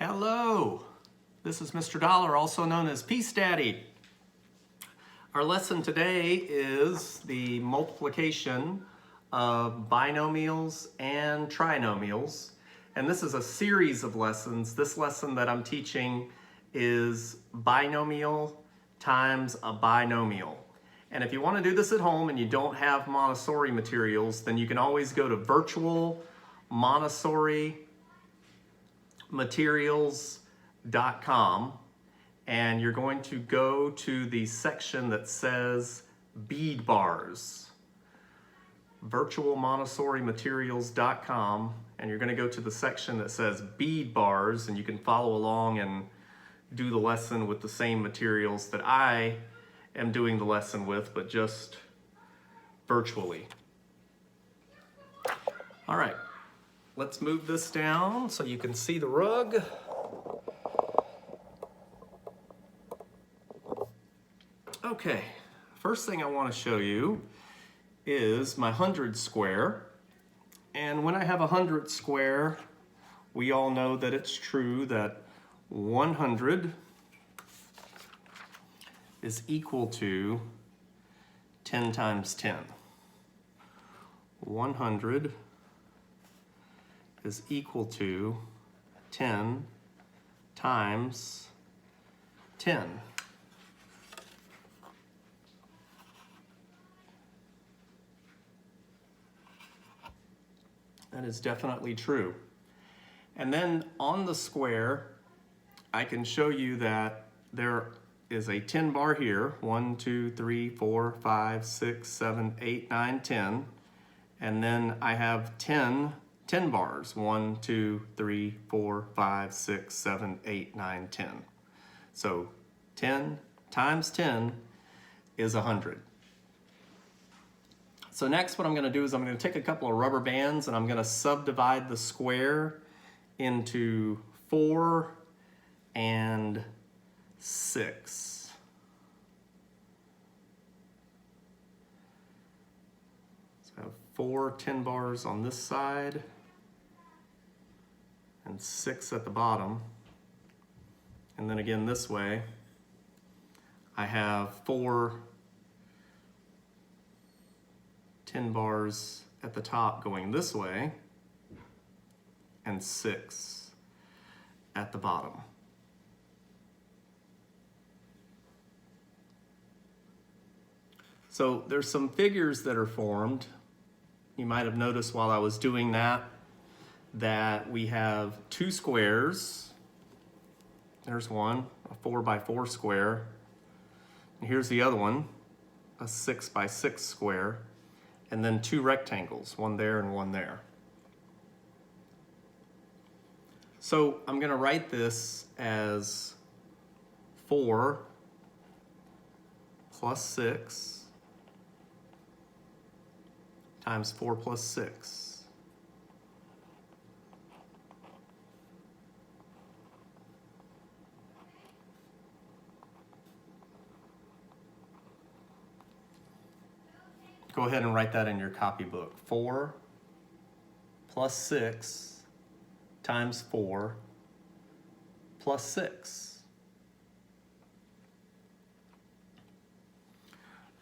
Hello, this is Mr. Dollar, also known as Peace Daddy. Our lesson today is the multiplication of binomials and trinomials. And this is a series of lessons. This lesson that I'm teaching is binomial times a binomial. And if you want to do this at home and you don't have Montessori materials, then you can always go to virtual Montessori materials.com and you're going to go to the section that says bead bars. Virtual Montessori materials.com, and you're going to go to the section that says bead bars, and you can follow along and do the lesson with the same materials that I am doing the lesson with, but just virtually. All right. Let's move this down so you can see the rug. Okay, first thing I want to show you is my 100 square. And when I have a 100 square, we all know that it's true that 100 is equal to 10 times 10. 100 is equal to 10 times 10. That is definitely true. And then on the square, I can show you that there is a 10 bar here. 1, 2, 3, 4, 5, 6, 7, 8, 9, 10. And then I have 10 bars. 1, 2, 3, 4, 5, 6, 7, 8, 9, 10. So 10 times 10 is 100. So next what I'm going to do is I'm going to take a couple of rubber bands and I'm going to subdivide the square into 4 and 6. So I have 4 10 bars on this side and 6 at the bottom. And then again this way, I have 4 10 bars at the top going this way and 6 at the bottom. So there's some figures that are formed. You might have noticed while I was doing that we have 2 squares. There's one, a 4 by 4 square. And here's the other one, a 6 by 6 square. And then 2 rectangles, one there and one there. So I'm going to write this as 4 plus 6 times 4 plus 6. Go ahead and write that in your copybook. 4 plus 6 times 4 plus 6.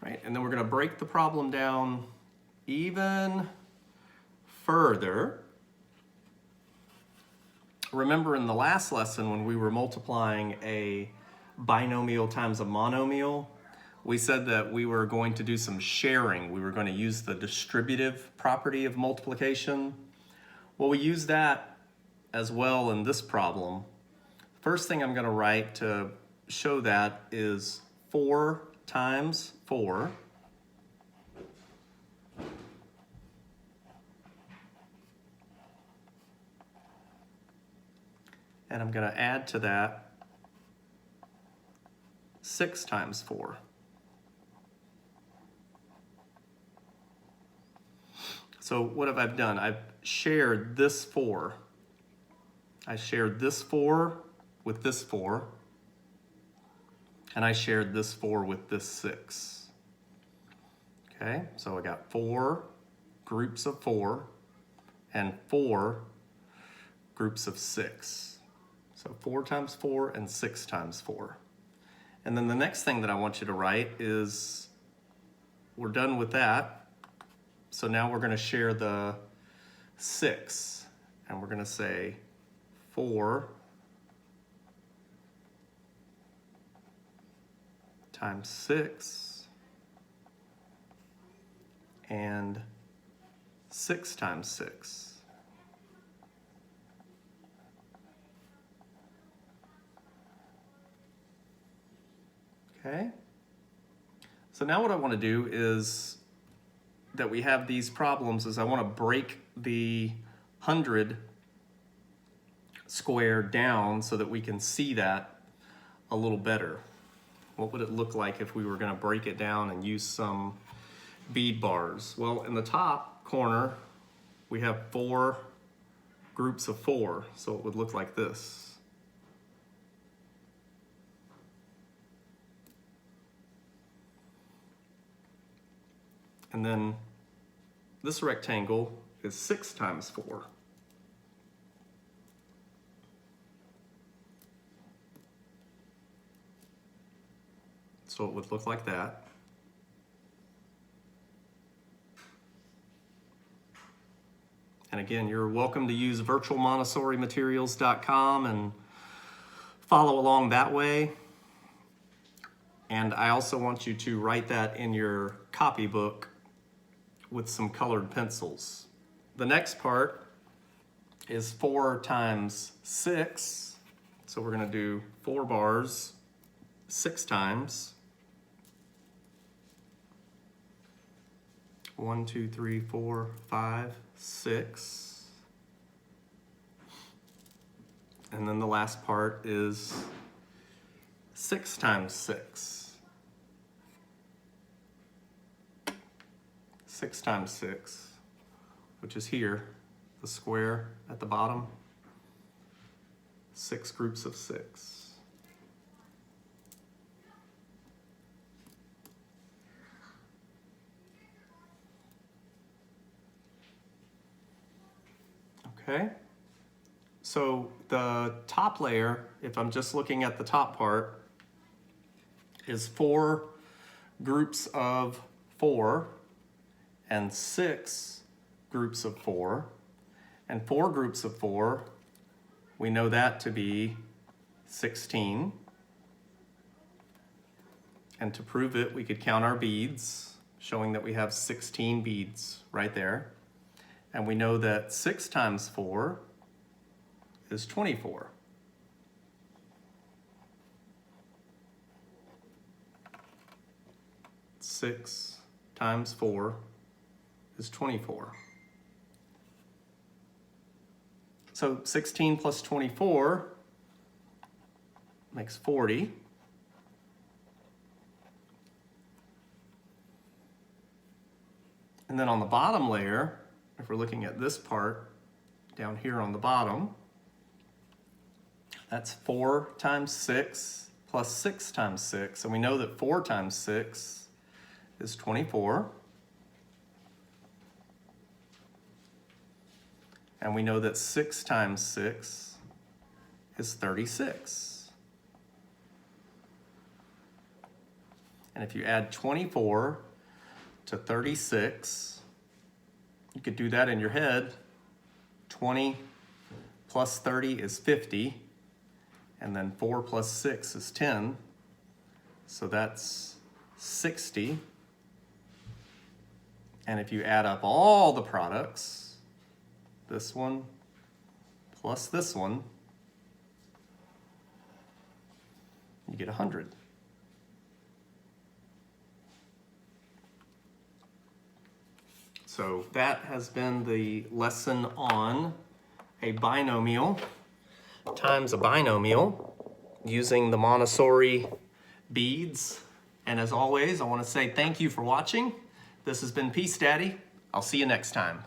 Right, and then we're going to break the problem down even further. Remember in the last lesson when we were multiplying a binomial times a monomial, we said that we were going to do some sharing. We were going to use the distributive property of multiplication. Well, we use that as well in this problem. First thing I'm going to write to show that is 4 times 4. And I'm going to add to that 6 times 4. So what have I done? I've shared this 4. I shared this 4 with this 4. And I shared this 4 with this 6. Okay, so I got 4 groups of 4 and 4 groups of 6. So So 4 times 4 and 6 times 4. And then the next thing that I want you to write is, we're done with that. So now we're going to share the 6. And we're going to say 4 times 6 and 6 times 6. Okay, so now what I want to do is that we have these problems is I want to break the 100 square down so that we can see that a little better. What would it look like if we were going to break it down and use some bead bars? Well, in the top corner, we have 4 groups of 4, so it would look like this. And then this rectangle is 6 times 4. So it would look like that. And again, you're welcome to use virtualmontessorimaterials.com and follow along that way. And I also want you to write that in your copybook with some colored pencils. The next part is 4 times 6. So we're going to do 4 bars 6 times. 1, 2, 3, 4, 5, 6. And then the last part is 6 times 6. 6 times 6, which is here, the square at the bottom. 6 groups of 6. Okay, so the top layer, if I'm just looking at the top part, is 4 groups of 4 and 6 groups of 4. And 4 groups of 4, we know that to be 16. And to prove it, we could count our beads, showing that we have 16 beads right there. And we know that 6 times 4 is 24. Six times 4 is 24. So 16 plus 24 makes 40. And then on the bottom layer, if we're looking at this part down here on the bottom, that's 4 times 6 plus 6 times 6. And we know that 4 times 6 is 24. And we know that 6 times 6 is 36. And if you add 24 to 36, you could do that in your head. 20 plus 30 is 50. And then 4 plus 6 is 10. So that's 60. And if you add up all the products, this one plus this one, you get 100. So that has been the lesson on a binomial times a binomial using the Montessori beads. And as always, I want to say thank you for watching. This has been Peace Daddy. I'll see you next time.